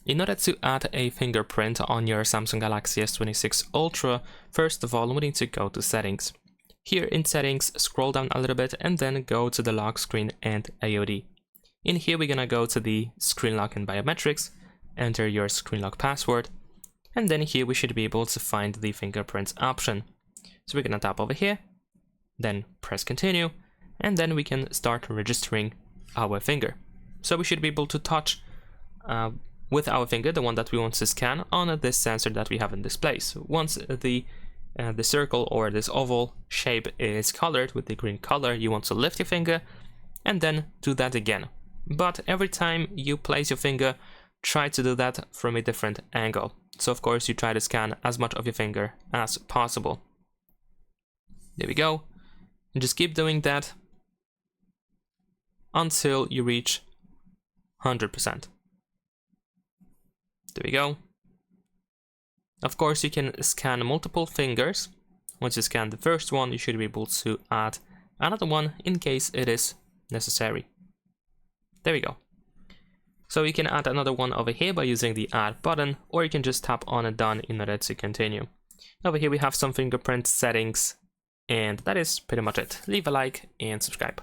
In order to add a fingerprint on your Samsung Galaxy S26 Ultra, first of all, we need to go to Settings. Here in Settings, scroll down a little bit and then go to the lock screen and AOD. In here, we're gonna go to the screen lock and biometrics, enter your screen lock password, and then here we should be able to find the fingerprints option. So we're gonna tap over here, then press continue, and then we can start registering our finger. So we should be able to touch with our finger, the one that we want to scan, on this sensor that we have in this place. Once the circle or this oval shape is colored with the green color, you want to lift your finger and then do that again. But every time you place your finger, try to do that from a different angle. So of course you try to scan as much of your finger as possible. There we go. And just keep doing that until you reach 100%. There we go. Of course, you can scan multiple fingers. Once you scan the first one, you should be able to add another one in case it is necessary. There we go. So you can add another one over here by using the add button, or you can just tap on it done in order to continue. Over here we have some fingerprint settings, and that is pretty much it. Leave a like and subscribe.